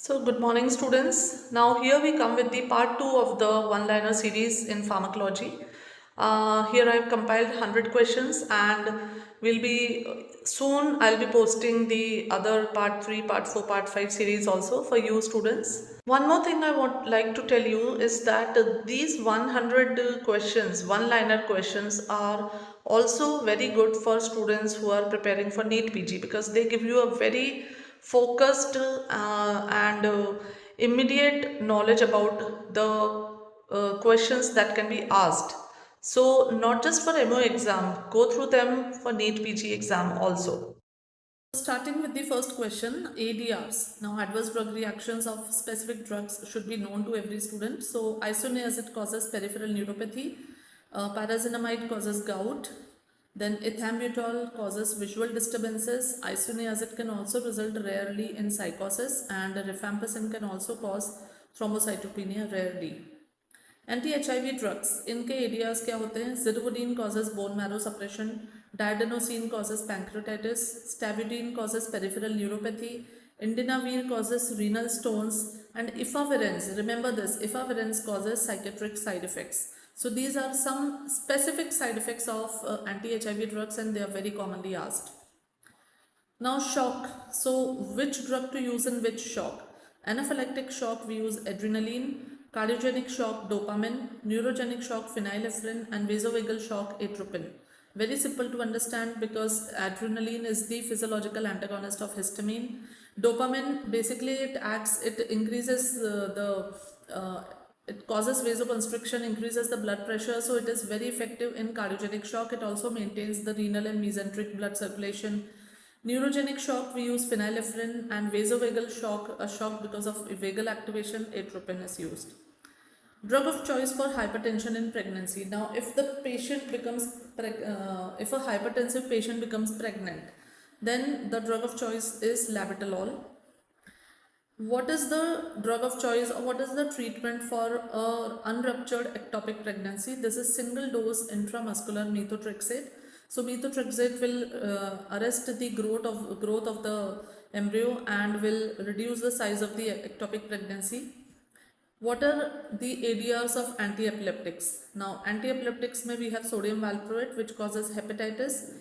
So, good morning, students. Now, here we come with the part 2 of the one-liner series in pharmacology. Here I have compiled 100 questions, and will be soon I'll be posting the other part 3, part 4, part 5 series also for you students. One more thing I want like to tell you is that these 100 questions, one-liner questions, are also very good for students who are preparing for NEET PG, because they give you a very focused and immediate knowledge about the questions that can be asked. So not just for MO exam, go through them for NEET PG exam also. Starting with the first question, ADRs. Now, adverse drug reactions of specific drugs should be known to every student. So, isoniazid causes peripheral neuropathy, parazinamide causes gout, then ethambutol causes visual disturbances. Isoniazid can also result rarely in psychosis, and rifampicin can also cause thrombocytopenia rarely. Anti-HIV drugs, इनके areas क्या होते हैं? Zidovudine causes bone marrow suppression, didanosine causes pancreatitis, stavudine causes peripheral neuropathy, indinavir causes renal stones, and efavirenz, remember this, efavirenz causes psychiatric side effects. So these are some specific side effects of anti-HIV drugs, and they are very commonly asked. Now, shock. So which drug to use in which shock? Anaphylactic shock, we use adrenaline. Cardiogenic shock, dopamine. Neurogenic shock, phenylephrine. And vasovagal shock, atropine. Very simple to understand, because adrenaline is the physiological antagonist of histamine. Dopamine, basically it increases it causes vasoconstriction, increases the blood pressure, so it is very effective in cardiogenic shock. It also maintains the renal and mesenteric blood circulation. Neurogenic shock, we use phenylephrine, and vasovagal shock, a shock because of vagal activation, atropine is used. Drug of choice for hypertension in pregnancy. Now, if the patient becomes, if a hypertensive patient becomes pregnant, then the drug of choice is labetalol. What is the drug of choice, or what is the treatment for unruptured ectopic pregnancy? This is single dose intramuscular methotrexate. So methotrexate will arrest the growth of the embryo and will reduce the size of the ectopic pregnancy. What are the ADRs of anti-epileptics? Now, anti-epileptics may we have sodium valproate, which causes hepatitis.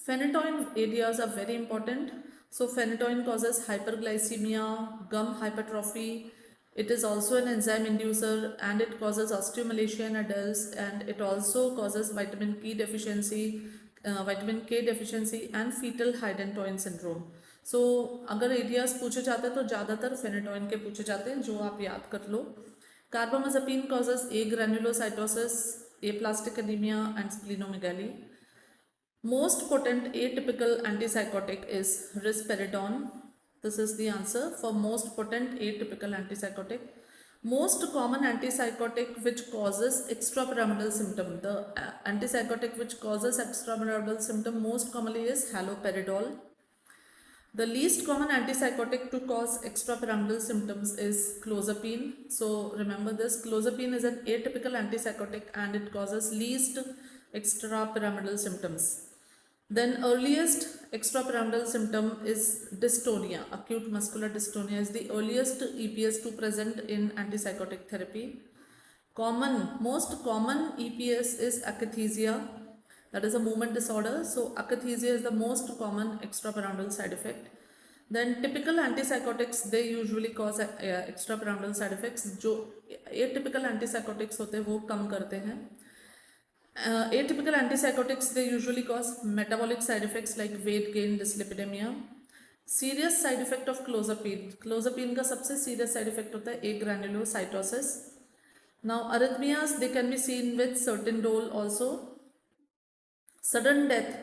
Phenytoin ADRs are very important. So phenytoin causes hyperglycemia, gum hypertrophy. It is also an enzyme inducer, and it causes osteomalacia in adults, and it also causes vitamin K deficiency, and fetal hydantoin syndrome. सो अगर areas पूछे जाते हैं तो ज़्यादातर phenytoin के पूछे जाते हैं, जो आप याद कर लो. Carbamazepine causes A granulocytosis, aplastic anemia, and splenomegaly. Most potent atypical antipsychotic is risperidone. This is the answer for most potent atypical antipsychotic. Most common antipsychotic which causes extrapyramidal symptom. The antipsychotic which causes extrapyramidal symptom most commonly is haloperidol. The least common antipsychotic to cause extrapyramidal symptoms is clozapine. So remember this, clozapine is an atypical antipsychotic, and it causes least extrapyramidal symptoms. Then earliest extrapyramidal symptom is dystonia. Acute muscular dystonia is the earliest EPS2 present in antipsychotic therapy. Most common EPS is akathisia, that is a movement disorder. So akathisia is the most common extrapyramidal side effect. Then typical antipsychotics, they usually cause extrapyramidal side effects. जो atypical antipsychotics होते हैं वो कम करते हैं. Atypical antipsychotics, they usually cause metabolic side effects like weight gain, dyslipidemia. Serious side effect of clozapine का सबसे serious side effect होता है agranulocytosis. Now arrhythmias, they can be seen with Sertindole also. Sudden death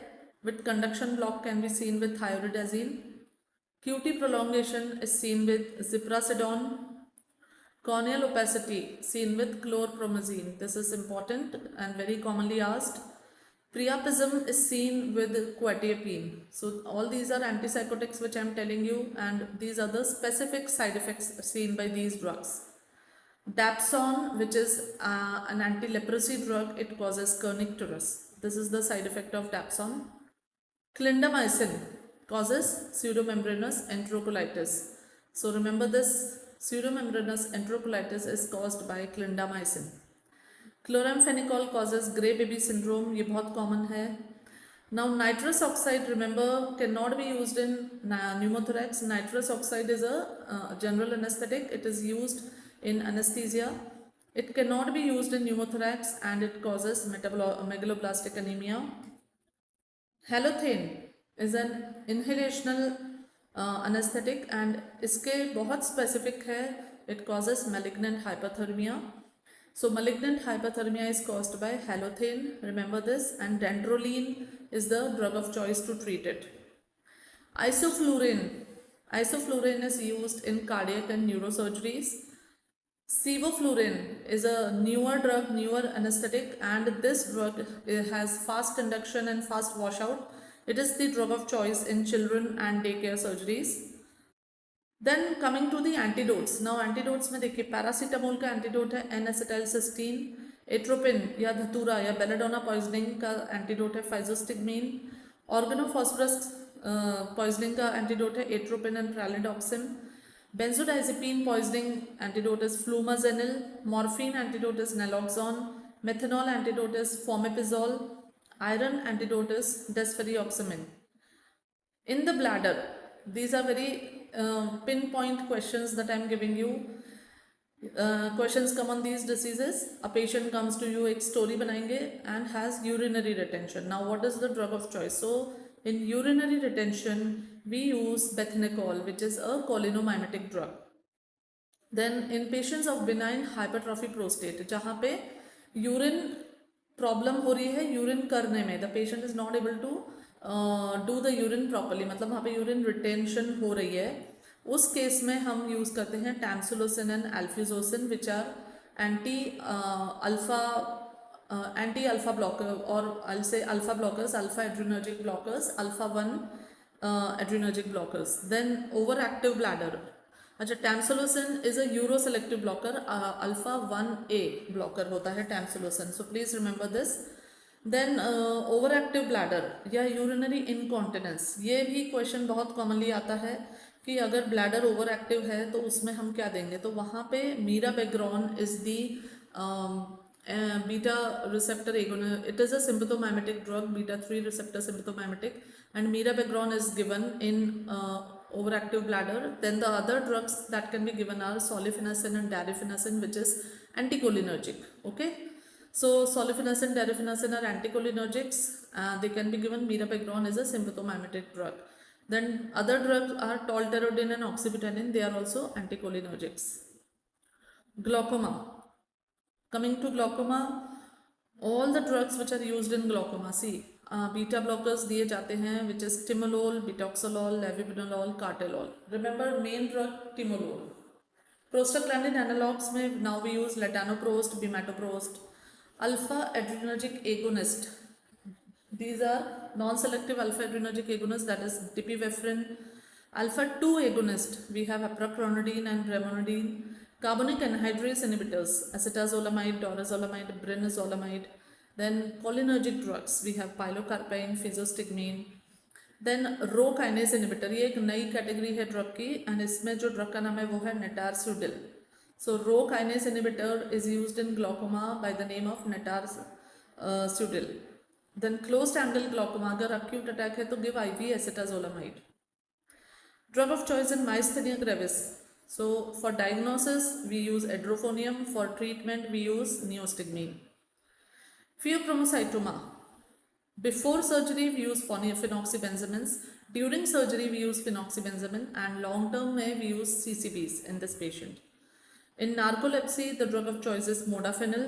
with conduction block can be seen with thioridazine. QT prolongation is seen with ziprasidone. Corneal opacity seen with chlorpromazine. This is important and very commonly asked. Priapism is seen with quetiapine. So all these are antipsychotics which I am telling you, and these are the specific side effects seen by these drugs. Dapsone, which is an anti-leprosy drug, it causes kernicterus. This is the side effect of dapsone. Clindamycin causes pseudomembranous enterocolitis. So remember this, pseudomembranous enterocolitis is caused by clindamycin. Chloramphenicol causes grey baby syndrome, ये बहुत common है. Now nitrous oxide, remember, cannot be used in pneumothorax. Nitrous oxide is a general anesthetic. It is used in anesthesia. It cannot be used in pneumothorax and it causes megaloblastic anemia. Halothane is an inhalational anesthetic and इसके बहुत specific है. It causes malignant hyperthermia. So malignant hyperthermia is caused by halothane, remember this, and dantrolene is the drug of choice to treat it. Isoflurane is used in cardiac and neurosurgeries. Sevoflurane is a newer drug, newer anesthetic, and this drug has fast induction and fast washout. It is the drug of choice in children and daycare surgeries. Then coming to the antidotes. Now antidotes में देखिए paracetamol का antidote है N-acetylcysteine, atropine या धतूरा या belladonna poisoning का antidote है physostigmine, organophosphorus poisoning का एंटीडोट है atropine and pralidoxime, benzodiazepine poisoning antidote is flumazenil, morphine antidote is naloxone, methanol antidote is fomepizole, iron antidote is desferrioxamine. In the bladder, these are very pinpoint questions that I am giving you. Questions come on these diseases. A patient comes to you, एक story बनाएंगे and has urinary retention. Now what is the drug of choice? So in urinary retention we use bethanechol, which is a cholinomimetic drug. Then in patients of benign hypertrophy prostate, जहाँ पे urine problem हो रही है urine करने में, the patient is not able to do the urine properly, मतलब वहाँ पे यूरिन रिटेंशन हो रही है, उस केस में हम यूज़ करते हैं tamsulosin and alfuzosin, which are anti alpha blocker और I say alpha blockers, alpha adrenergic blockers, alpha 1 adrenergic blockers. Then over active bladder, अच्छा tamsulosin is a uroselective blocker, alpha 1A blocker होता है tamsulosin, so please remember this. Then over active bladder या urinary incontinence, ये भी question बहुत commonly आता है कि अगर ब्लैडर ओवर एक्टिव है तो उसमें हम क्या देंगे, तो वहाँ पे mirabegron is the beta receptor agonist. It is a sympathomimetic drug, beta 3 receptor sympathomimetic, and mirabegron is given in overactive bladder. Then the other drugs that can be given are solifenacin and darifenacin, which is anticholinergic. Okay, so solifenacin, darifenacin are anticholinergics. They can be given. Mirabegron is a sympathomimetic drug. Then other drugs are tolterodine and oxybutynin. They are also anticholinergics. Glaucoma. Coming to glaucoma, all the drugs which are used in glaucoma, see, beta blockers दिए जाते हैं, which is timolol, betoxolol, levobinolol, cartelol. Remember main drug timolol. Prostaglandin analogs में now we use latanoprost, bimatoprost. Alpha adrenergic agonist, these are non-selective alpha adrenergic agonist, that is dipivefrin. Alpha 2 agonist, we have apracronidine and bremonidine. Carbonic anhydrase inhibitors, acetazolamide, dorazolamide, brinazolamide. Then cholinergic drugs, we have pilocarpine, physostigmine. Then Rho kinase inhibitor, ये एक नई category है drug की, and इसमें जो drug का नाम है वो है नेटारसुडिल. सो Rho kinase inhibitor is used in glaucoma by the name of netarsudil. Then closed angle glaucoma, अगर acute attack है तो give IV acetazolamide. Drug of choice in myasthenia gravis. So for diagnosis we use edrophonium, for treatment we use neostigmine. Pheochromocytoma, before surgery we use phenoxybenzamines, during surgery we use phenoxybenzamine, and long term may we use CCBs in this patient. In narcolepsy the drug of choice is modafinil.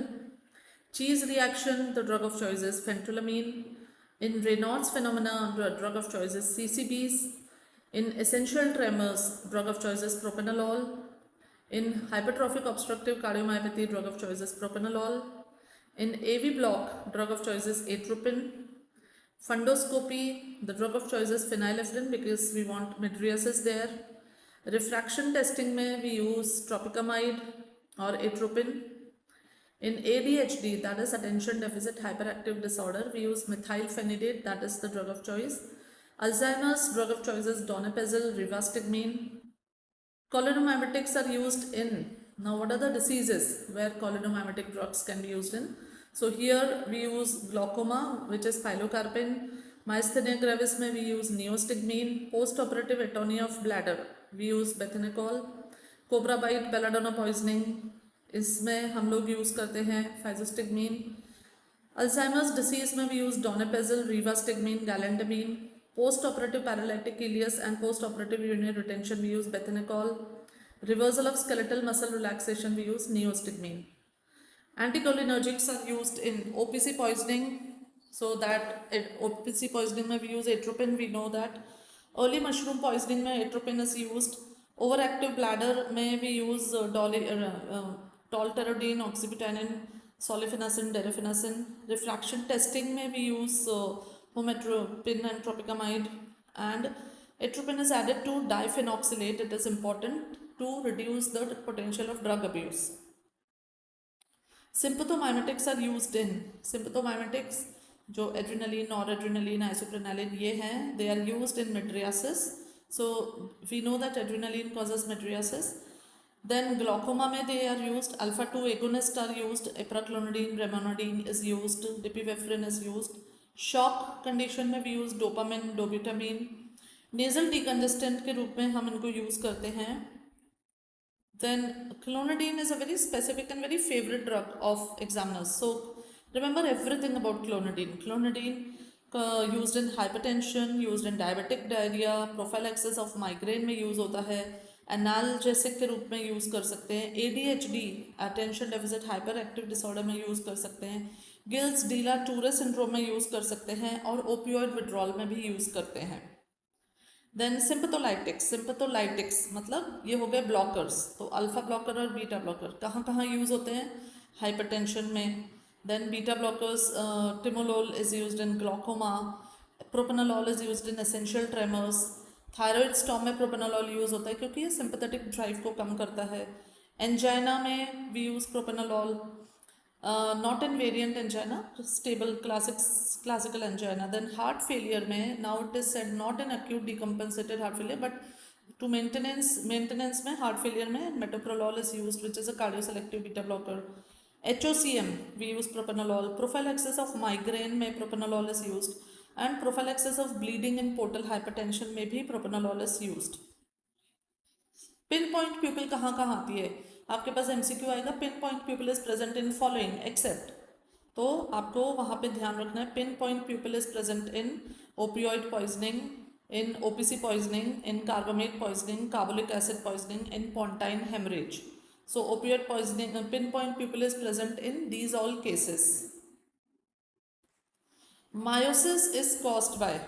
Cheese reaction, the drug of choice is phentolamine. In Raynaud's phenomena, the drug of choice is CCBs. In essential tremors, drug of choice is propranolol. In hypertrophic obstructive cardiomyopathy, drug of choice is propranolol. In AV block, drug of choice is atropine. Fundoscopy, the drug of choice is phenylephrine because we want mydriasis there. Refraction testing में we use tropicamide or atropine. In ADHD, that is attention deficit hyperactive disorder, we use methylphenidate, that is the drug of choice. Alzheimer's, drug of choice is donepezil, rivastigmine. Cholinomimetics are used in, now what are the diseases where cholinomimetic drugs can be used in? So here we use glaucoma, which is pilocarpine. Myasthenia gravis में we use neostigmine. Post-operative atony of bladder we use bethanacol. Cobra bite belladonna poisoning, इसमें हम लोग use करते हैं फाइजोस्टिग्मीन. Alzheimer's disease में we use donepezil, rivastigmine, galantamine. Post-operative paralytic ileus and post-operative urinary retention we use bethanacol. Reversal of skeletal muscle relaxation we use neostigmine. Anticholinergics are used in OPC poisoning, so that OPC poisoning में we use atropine. We know that early mushroom poisoning में atropine is used. Overactive bladder में we use tolterodine, oxybutynin, solifenacin, derifenacin. Refraction testing में we use hometropine and tropicamide, and atropine is added to diphenoxylate. It is important to reduce the potential of drug abuse. Sympathomimetics are used in, sympathomimetics जो adrenaline, नॉरएड्रेनलिन, isoprenaline ये हैं, they are used in mydriasis. So we know that adrenaline causes mydriasis. Then glaucoma में they are used, alpha 2 agonists are used, epiraclonidine, bremonidine is used, dipivefrin is used. Shock condition में we use dopamine, dobutamine. Nasal decongestant के रूप में हम इनको use करते हैं. Then clonidine is a very specific and very favorite drug of examiners. So remember everything about clonidine. Clonidine used in hypertension, used in diabetic diarrhea, prophylaxis of migraine में use होता है, एनाल्जेसिक के रूप में use कर सकते हैं, ADHD attention deficit hyperactive disorder में यूज़ कर सकते हैं, गिल्स डीला टूरे सिंड्रोम में यूज़ कर सकते हैं, और ओपियोइड विड्रॉल में भी यूज़ करते हैं. देन सिंपैथोलाइटिक्स मतलब ये हो गए ब्लॉकर्स. तो अल्फा ब्लॉकर और बीटा ब्लॉकर कहाँ कहाँ यूज़ होते हैं? हाइपरटेंशन में. Then beta blockers, timolol is used in glaucoma, propranolol is used in essential tremors. Thyroid storm में प्रोपेनोलॉल यूज़ होता है क्योंकि ये सिंपैथेटिक ड्राइव को कम करता है. एंजाइना में we use propranolol, not in variant angina, stable classical angina. Then heart failure में, now it is said not in acute decompensated heart failure, but to maintenance में heart failure में metoprolol is used, which is a cardioselective beta blocker. HOCM we use propranolol. Prophylaxis of migraine में propranolol is used, and prophylaxis of bleeding in portal hypertension में भी propranolol is used. Pin point pupil कहाँ कहाँ आती है? आपके पास MCQ आएगा, pin point pupil is present in following except. तो आपको वहाँ पे ध्यान रखना है, pin point pupil is present in opioid poisoning, in OPC poisoning, in carbamate poisoning, carbolic acid poisoning, in pontine haemorrhage. So opioid poisoning, pin point pupil is present in these all cases. Miosis is caused by,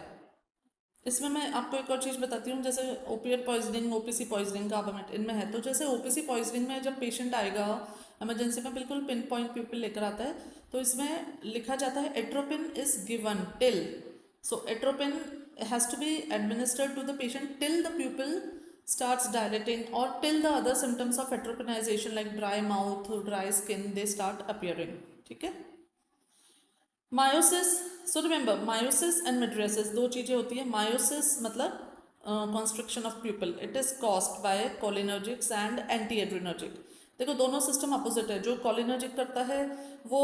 इसमें मैं आपको एक और चीज़ बताती हूँ. जैसे opiate poisoning, OPC poisoning, carbamate इनमें है. तो जैसे OPC पॉइजनिंग में जब पेशेंट आएगा इमरजेंसी में, बिल्कुल पिन पॉइंट प्यूपिल लेकर आता है, तो इसमें लिखा जाता है atropine is given till. So atropine has to be administered to the patient till the pupil starts dilating or till the other symptoms of atropinization like dry mouth or dry skin they start appearing. ठीक है. Miosis, so remember miosis and mydriasis दो चीज़ें होती है. Miosis मतलब constriction of pupil, it is caused by cholinergics and anti adrenergic. देखो दोनों system opposite है. जो कोलिनर्जिक करता है वो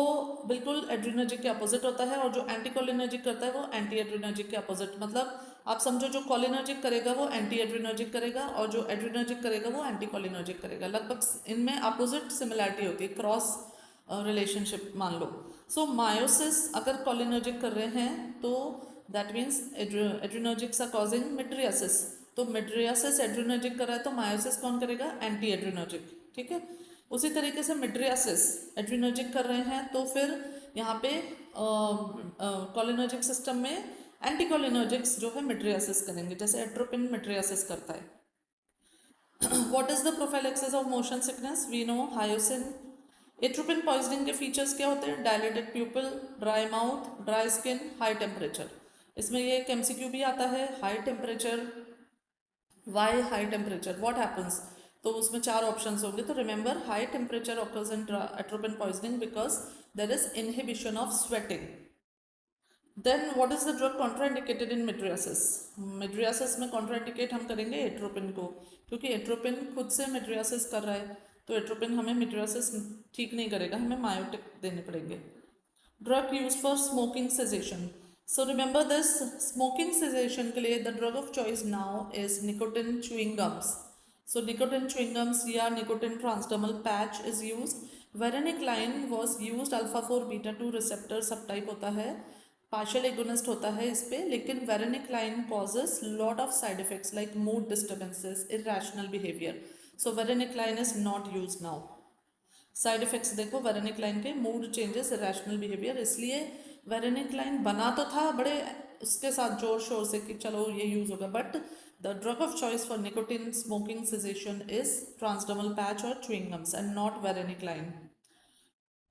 बिल्कुल एड्रिनर्जिक के अपोजिट होता है, और जो एंटी कोलिनर्जिक करता है वो एंटी एड्रिनर्जिक के अपोजिट. मतलब आप समझो जो कोलिनर्जिक करेगा वो एंटी एड्रिनर्जिक करेगा, और जो एड्रिनर्जिक करेगा वो एंटी कोलिनर्जिक करेगा. लगभग इनमें अपोजिट सिमिलैरिटी होती है, क्रॉस रिलेशनशिप मान लो. सो मायोसिस अगर कोलिनर्जिक कर रहे हैं तो that means adrenergics are causing mydriasis. तो मिड्रियासिस एड्रिनर्जिक कर रहा है तो मायोसिस कौन करेगा? Anti adrenergic. ठीक है. उसी तरीके से मिड्रियासिस एड्रिनर्जिक कर रहे हैं तो फिर यहाँ पे कोलिनर्जिक सिस्टम में एंटी कोलिनर्जिक्स जो है मिड्रियासिस करेंगे, जैसे एट्रोपिन मिड्रियासिस करता है. What is the prophylaxis of motion sickness? We know hyoscine. Atropine poisoning के फीचर्स क्या होते हैं? Dilated pupil, dry mouth, dry skin, high temperature. इसमें ये एक MCQ भी आता है, high temperature. Why high temperature, what happens? तो उसमें 4 ऑप्शंस होंगे. तो remember high temperature occurs in atropine poisoning because there is inhibition of sweating. Then what is the drug contraindicated in mydriasis? Mydriasis में contraindicate हम करेंगे atropine को, क्योंकि atropine खुद से मिड्रियासिस कर रहा है, तो एट्रोपिन हमें मिड्रियासिस ठीक नहीं करेगा, हमें मायोटिक देने पड़ेंगे. Drug use for smoking cessation. So remember this, smoking cessation के लिए the drug of choice now is nicotine chewing gums. So nicotine chewing gums या nicotine transdermal patch is used. Varenicline was used alpha 4 beta 2 receptor subtype होता है, partial agonist होता है इस पे, लेकिन varenicline causes lot of side effects like mood disturbances, irrational behavior. So varenicline is not used now. Side effects देखो वेरेनिक्लाइन के, mood changes, irrational behaviour, इसलिए वेरेनिक्लाइन बना तो था बड़े उसके साथ जोर शोर से कि चलो ये यूज होगा, but the drug of choice for nicotine smoking cessation is transdermal patch और chewing gums and not varenicline.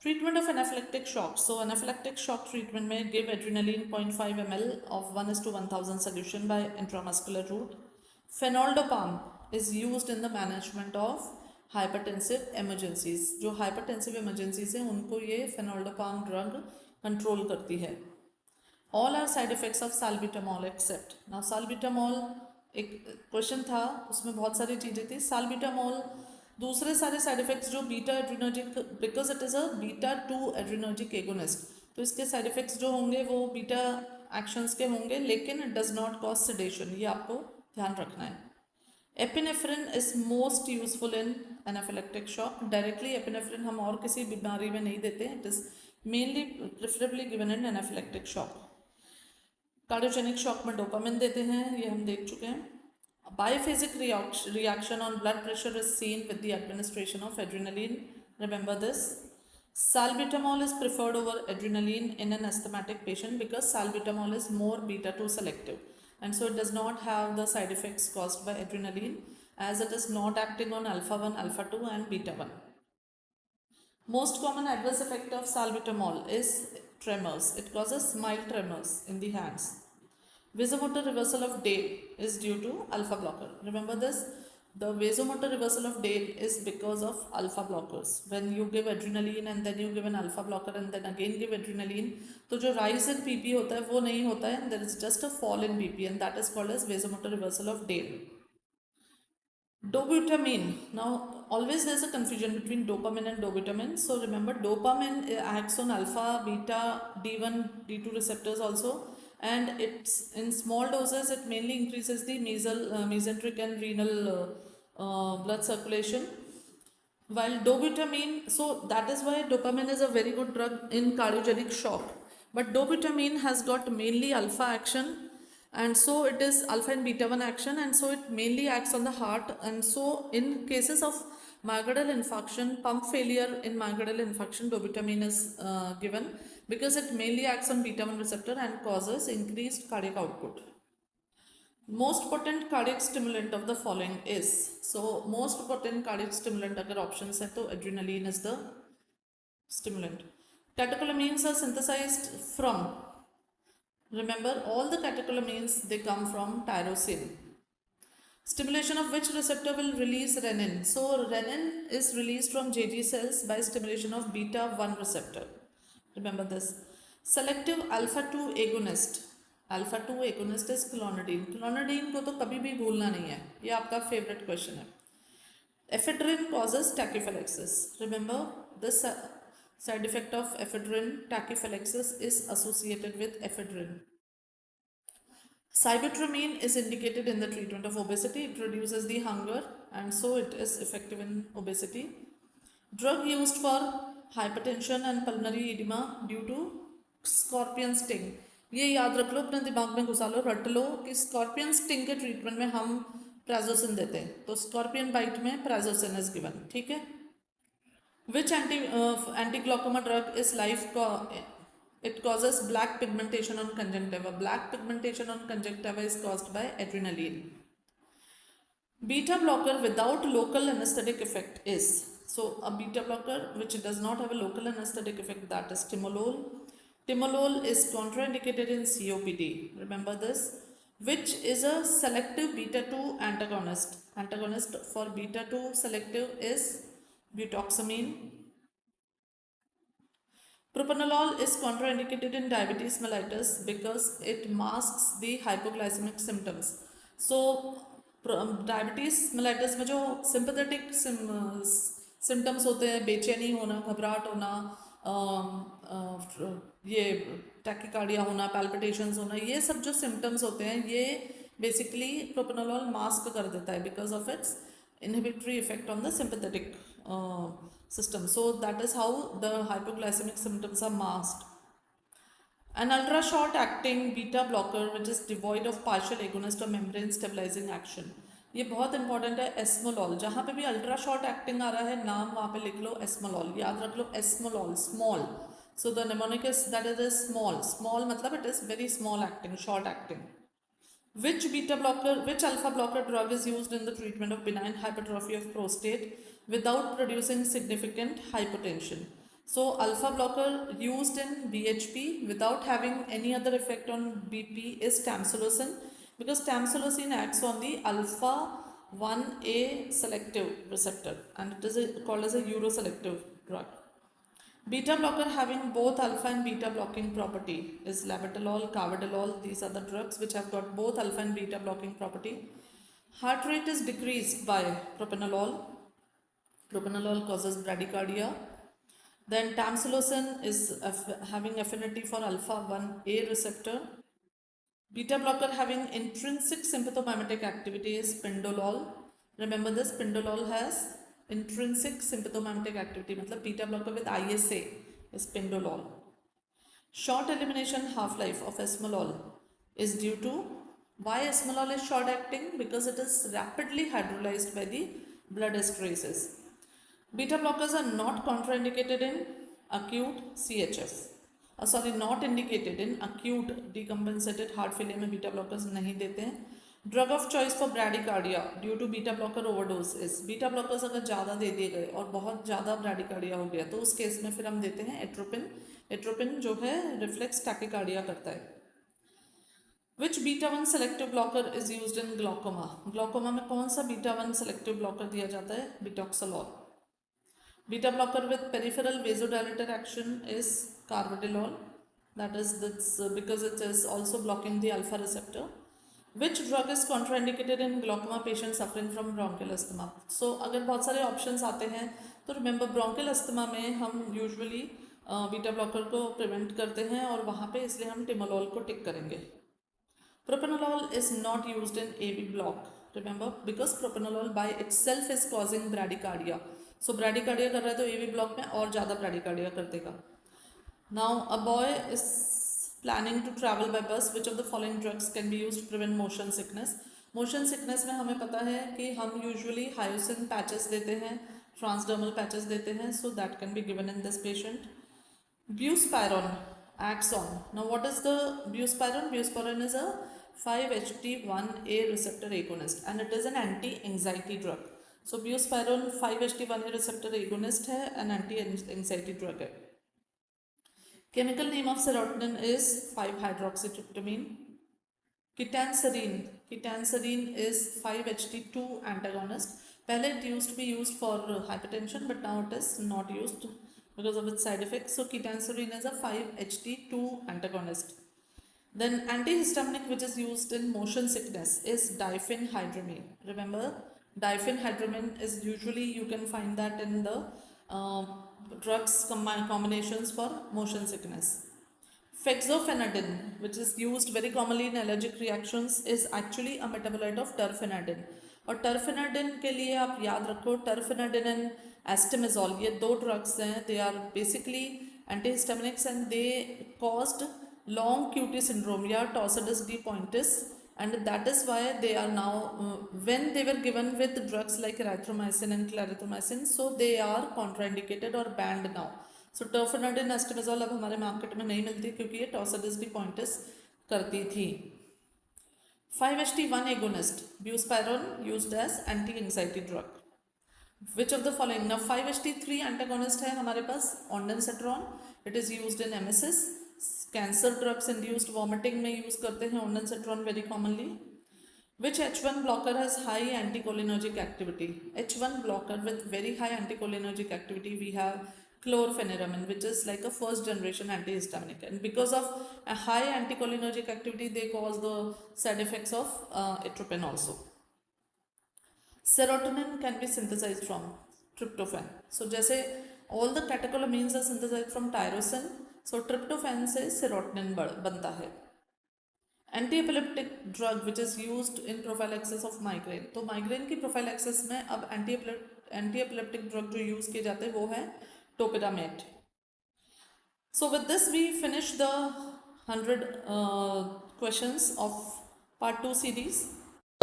Treatment of anaphylactic shock. So anaphylactic shock treatment में give adrenaline 0.5 ml of 1:1000 solution by intramuscular route. Phenoldoparm is used in the management of hypertensive emergencies. जो hypertensive emergencies हैं उनको ये phenoldoparm drug control करती है. All are side effects of salbutamol except. Now salbutamol एक question था, उसमें बहुत सारी चीज़ें थी. salbutamol दूसरे सारे साइड इफेक्ट्स जो beta adrenergic, because it is a beta 2 adrenergic agonist, तो इसके साइड इफेक्ट्स जो होंगे वो बीटा एक्शंस के होंगे, लेकिन it does not cause sedation, ये आपको ध्यान रखना है. Epinephrine is most useful in anaphylactic shock. Directly epinephrine हम और किसी बीमारी में नहीं देते, it is mainly preferably given in anaphylactic shock. Cardiogenic shock में डोपामिन देते हैं, ये हम देख चुके हैं. Biphasic reaction on blood pressure is seen with the administration of adrenaline. Remember this. Salbutamol is preferred over adrenaline in an asthmatic patient because salbutamol is more beta 2 selective, and so it does not have the side effects caused by adrenaline, as it is not acting on alpha 1, alpha 2 and beta 1. Most common adverse effect of salbutamol is tremors. It causes mild tremors in the hands. Vasomotor reversal of Dale is due to alpha blocker. Remember this, the vasomotor reversal of Dale is because of alpha blockers. When you give adrenaline and then you give an alpha blocker and then again give adrenaline, तो जो rise in BP होता है वो नहीं होता है, and there is just a fall in BP, and that is called as vasomotor reversal of Dale. Dobutamine. Now always there is a confusion between dopamine and dobutamine. So remember, dopamine acts on alpha, beta, D1, D2 receptors also, and it's in small doses it mainly increases the mesenteric and renal blood circulation, while dobutamine, so that is why dopamine is a very good drug in cardiogenic shock, but dobutamine has got mainly alpha action, and so it is alpha and beta 1 action, and so it mainly acts on the heart, and so in cases of myocardial infarction, pump failure in myocardial infarction, dobutamine is given because it mainly acts on beta 1 receptor and causes increased cardiac output. Most potent cardiac stimulant of the following is, so most potent cardiac stimulant अगर options है तो adrenaline is the stimulant. Catecholamines are synthesized from, remember all the catecholamines they come from tyrosine. Stimulation of which receptor will release renin? So renin is released from JG cells by stimulation of beta 1 receptor. Remember this. Selective alpha 2 agonist. Alpha 2 agonist is clonidine. Clonidine को तो कभी भी भूलना नहीं है, ये आपका favorite question है. Ephedrine causes tachyphylaxis. Remember this side effect of ephedrine, tachyphylaxis, is associated with ephedrine. Sibutramine is indicated in the treatment of obesity. It reduces the hunger and so it is effective in obesity. Drug used for hypertension and pulmonary edema due to scorpion sting. ये याद रख लो, अपने दिमाग में घुसा लो, रट लो कि scorpion sting के ट्रीटमेंट में हम प्राजोसिन देते हैं, तो स्कॉर्पियन बाइट में प्राजोसिन इज गिवन. ठीक है. Which anti glaucoma drug is life, it causes black pigmentation on conjunctiva. Black pigmentation on conjunctiva is caused by adrenaline. Beta blocker without local anesthetic effect is, so a beta blocker which does not have a local anesthetic effect, that is timolol. Timolol is contraindicated in COPD. Remember this. Which is a selective beta 2 antagonist. Antagonist for beta 2 selective is butoxamine. Propranolol is contraindicated in diabetes mellitus because it masks the hypoglycemic symptoms. So diabetes mellitus में जो sympathetic symptoms होते हैं, बेचैनी होना, घबराहट होना, ये tachycardia होना, palpitations होना, ये सब जो symptoms होते हैं ये basically propranolol mask कर देता है because of its inhibitory effect on the sympathetic system. So that is how the hypoglycemic symptoms are masked. An ultra short acting beta blocker which is devoid of partial agonist or membrane stabilizing action. ये बहुत important है. एस्मोलॉल, जहाँ पे भी ultra short acting आ रहा है नाम वहाँ पे लिख लो एस्मोलॉल, याद रख लो esmolol, small. So the mnemonic is that it is small. Small मतलब it is very small acting, short acting. Which alpha blocker drug is used in the treatment of benign hypertrophy of prostate without producing significant hypertension? So alpha blocker used in BHP without having any other effect on BP is tamsulosin, because tamsulosin acts on the alpha 1A selective receptor and it is called as a uroselective drug. Beta blocker having both alpha and beta blocking property is labetalol, carvedilol. These are the drugs which have got both alpha and beta blocking property. Heart rate is decreased by propranolol. Propranolol causes bradycardia. Then tamsulosin is having affinity for alpha 1A receptor. Beta blocker having intrinsic sympathomimetic activity is pindolol. Remember this, pindolol has intrinsic sympathomimetic activity, मतलब beta blocker with ISA is pindolol. Short elimination half-life of esmolol is due to, why esmolol is short acting? Because it is rapidly hydrolyzed by the blood esterases. Beta blockers are not contraindicated in acute CHF. Not indicated in acute decompensated heart failure में beta blockers नहीं देते हैं. Drug of choice for bradycardia due to beta blocker overdose is, beta blockers अगर ज़्यादा दे दिए गए और बहुत ज़्यादा bradycardia हो गया तो उस केस में फिर हम देते हैं एट्रोपिन. एट्रोपिन जो है रिफ्लेक्स टैकिकार्डिया करता है. Which beta 1 selective blocker is used in glaucoma? Glaucoma में कौन सा beta 1 selective blocker दिया जाता है? Betoxolol. Beta blocker with peripheral vasodilator action is carvedilol. That is because it is also blocking the alpha receptor. Which drug is contraindicated in glaucoma patients suffering from bronchial asthma? So अगर बहुत सारे options आते हैं तो remember bronchial asthma में हम usually beta blocker को prevent करते हैं और वहाँ पे इसलिए हम टिमोलॉल को टिक करेंगे. Propranolol is not used in AV block. Remember, because propranolol by itself is causing bradycardia. So bradycardia कर रहा है तो AV block में और ज़्यादा bradycardia कर देगा. Now a boy is planning to travel by bus. Which of the following drugs can be used to prevent motion sickness? Motion sickness में हमें पता है कि हम usually hyoscine patches देते हैं, transdermal patches देते हैं. So that can be given in this patient. Buspirone acts on. Now what is the buspirone? Buspirone is a 5-HT1A receptor agonist and it is an anti-anxiety drug. So buspirone 5-HT1A receptor agonist है and anti-anxiety drug है. Chemical name of serotonin is 5-hydroxytryptamine. Ketanserin is 5-HT2 antagonist. पहले it used to be used for hypertension but now it is not used because of its side effects. So ketanserin is a 5-HT2 antagonist. Then antihistaminic which is used in motion sickness is diphenhydramine. Remember, diphenhydramine is usually, you can find that in the drugs combinations for motion sickness. Fexofenadine, which is used very commonly in allergic reactions, is actually a metabolite of terfenadine. और terfenadine के लिए आप याद रखो, terfenadine and estimazole, ये दो drugs हैं. They are basically antihistaminics and they caused long QT syndrome या Torsades de Pointes, and that is why they are now when they were given with drugs like erythromycin and clarithromycin, so they are contraindicated or banned now. So terfenadine estimazole अब हमारे market में नहीं मिलती क्योंकि ये Torsades de Pointes करती थी. 5-HT1 agonist, buspirone used as anti-anxiety drug. Which of the following? Now 5-HT3 antagonist है हमारे पास ondansetron. It is used in emesis. Cancer drugs induced vomiting में use करते हैं ondansetron very commonly. Which H1 blocker has high anticholinergic activity? H1 blocker with very high anticholinergic activity we have chlorpheniramine, which is like a first generation antihistaminic, and because of a high anticholinergic activity they cause the side effects of atropine also. Serotonin can be synthesized from tryptophan. So जैसे all the catecholamines are synthesized from tyrosine, so tryptophan से serotonin बनता है. Anti-epileptic drug which is used in prophylaxis of migraine. तो migraine की prophylaxis में अब anti-epileptic drug जो use किए जाते हैं वो है topiramate. So with this we finish the 100 questions of part 2 series.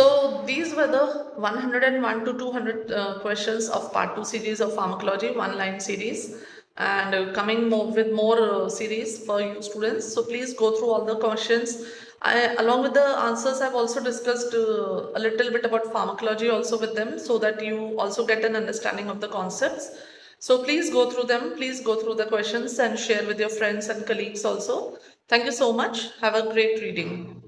So these were the 101 to 200 questions of part 2 series of pharmacology, one line series, and coming with more series for you students. So please go through all the questions. Along with the answers, I've also discussed a little bit about pharmacology also with them, so that you also get an understanding of the concepts. So please go through them, please go through the questions and share with your friends and colleagues also. Thank you so much. Have a great reading.